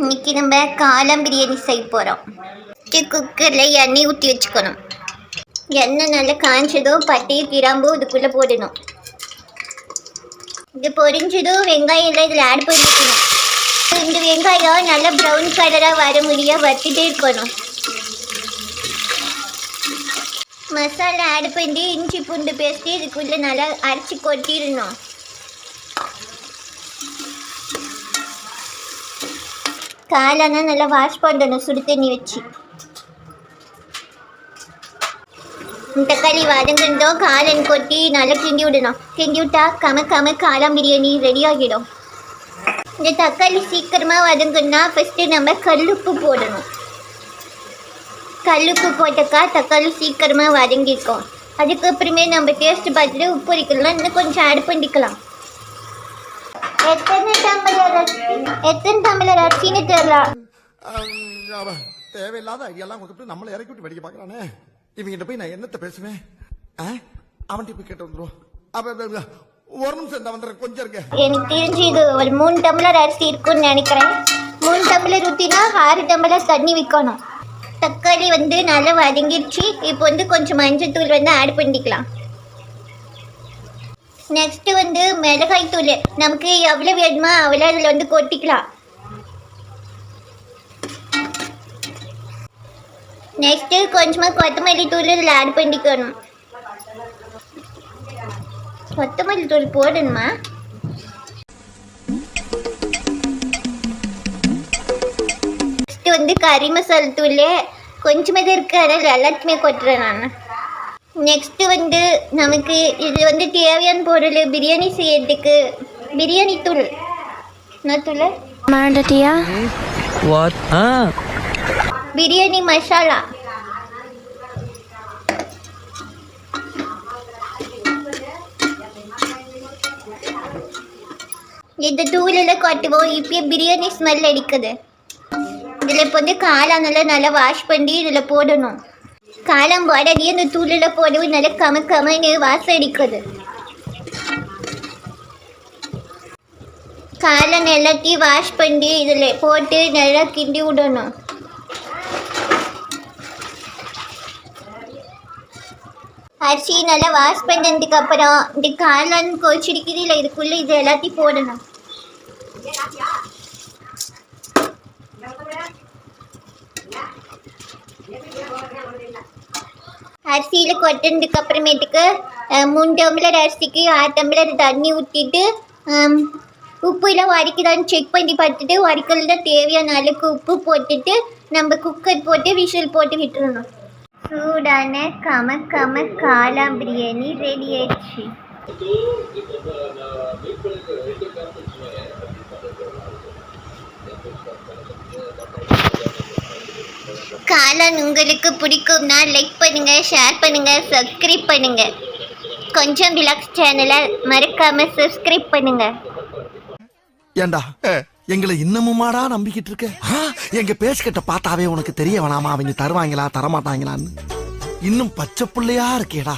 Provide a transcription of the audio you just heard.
இன்னைக்கு நம்ம காளான் பிரியாணி செய்ய போகிறோம். குக்கரில் எண்ணெய் ஊற்றி வச்சுக்கணும். எண்ணெய் நல்லா காய்ச்சதும் பட்டை கிராம்பு இதுக்குள்ளே போடணும். இது பொரிஞ்சதும் வெங்காயம் எல்லாம் இதில் ஆட் பண்ணிக்கணும். இந்த வெங்காயம் நல்லா ப்ரௌன் கலராக வர முடிய வறுத்துட்டே இருக்கணும். மசாலா ஆட் பண்ணி இஞ்சி பூண்டு பேஸ்ட்டு இதுக்குள்ளே நல்லா அரைச்சி கொட்டிடணும். காளான நல்லா வாஷ் பண்ணணும் சுடு தண்ணி வச்சு. தக்காளி வதங்கிட்டோம், காளான் கொட்டி நல்லா கிண்டி விடணும். கிண்டி விட்டா கம காளான் பிரியாணி ரெடி ஆகிடும். இந்த தக்காளி சீக்கிரமாக வதங்குன்னா ஃபஸ்ட்டு நம்ம கல்லுப்பு போடணும். கல்லுப்பு போட்டக்கா தக்காளி சீக்கிரமாக வதங்கிக்கும். அதுக்கப்புறமே நம்ம டேஸ்ட் பார்த்துட்டு உப்பு வைக்கலாம், இன்னும் கொஞ்சம் ஆட் பண்ணிக்கலாம். எத்தனை டம்ளர் அரிசின்னு தெரியல. தேவையில்லாத ஐடியாலாம் கொடுத்துட்டு நம்மளை இறக்கி விட்டு வெடிக்க பார்க்கறானே. இவங்கிட்ட போய் நான் என்னத்தை பேசுவேன்? அவன்கிட்ட போய் கேட்டு வந்துடும். ஒரு நிமிஷம் இந்த வந்துடுறேன், கொஞ்சம் இருக்க. எனக்கு தெரிஞ்சு இது ஒரு 3 டம்ளர் அரிசி இருக்குன்னு நினைக்கிறேன். 3 டம்ளர் ஊற்றினா 6 டம்ளர் தண்ணி வைக்கணும். தக்காளி நல்லா வதங்கிடுச்சு. இப்போ கொஞ்சம் மஞ்சள் தூள் ஆட் பண்ணிக்கலாம். நெக்ஸ்ட்டு மிளகாய் தூள் நமக்கு எவ்வளோ வேணுமோ அவ்வளோ அதில் கொட்டிக்கலாம். நெக்ஸ்ட்டு கொஞ்சமாக கொத்தமல்லி தூள் இதில் ஆட் பண்ணிக்கணும். கொத்தமல்லி தூள் போடணுமா? நெக்ஸ்ட்டு கறி மசாலா தூள் கொஞ்சமாக தான் இருக்குது, அதில் எல்லாத்தையுமே கொட்டுறேன் நான். நெக்ஸ்ட்டு நமக்கு இது தேவையான பொருள் பிரியாணி செய்யறதுக்கு பிரியாணி தூள். என்ன தூள்? மறந்துட்டியா? வாட்? பிரியாணி மசாலா. இந்த தூளில் கொட்டுவோம். இப்பயே பிரியாணி ஸ்மெல் அடிக்குது. இதில் இப்போ காளானெல்லாம் நல்லா வாஷ் பண்ணி இதில் போடணும். காளான் போடாதே இந்த தூளில் போடவும் நல்லா கமன்னு வாசம் அடிக்குது. காளான் எல்லாத்தையும் வாஷ் பண்ணி இதில் போட்டு நல்லா கிண்டி விடணும். அரிசி நல்லா வாஷ் பண்ணதுக்கு அப்புறம் இந்த காளான் கொச்சிருக்குது இல்லை இதுக்குள்ளே இது எல்லாத்தையும் போடணும். அரிசியில் கொட்டினதுக்கு அப்புறமேட்டுக்கு 3 டம்ளர் அரிசிக்கு 6 டம்ளர் தண்ணி ஊற்றிட்டு உப்புலாம் வரைக்குதான்னு செக் பண்ணி பார்த்துட்டு வரைக்கல் தேவையான அளவுக்கு உப்பு போட்டுட்டு நம்ம குக்கர் போட்டு விசில் போட்டு விட்டுறணும். சூடான கம காளான் பிரியாணி ரெடி ஆயிடுச்சு. காளான் உங்களுக்கு பிடிக்கும்னா லைக் பண்ணுங்க, ஷேர் பண்ணுங்க, சப்ஸ்கிரைப் பண்ணுங்க. கொஞ்சம் விலாக்ஸ் சேனலை மறக்காம சப்ஸ்கிரைப் பண்ணுங்க. ஏண்டா எங்களை இன்னமுமாடா நம்பிக்கிட்டு இருக்க? எங்க பேசிக்கிட்ட பார்த்தாவே உனக்கு தெரிய வேணாமா அவங்க தருவாங்களா தரமாட்டாங்களான்னு? இன்னும் பச்சை பிள்ளையா இருக்கேடா.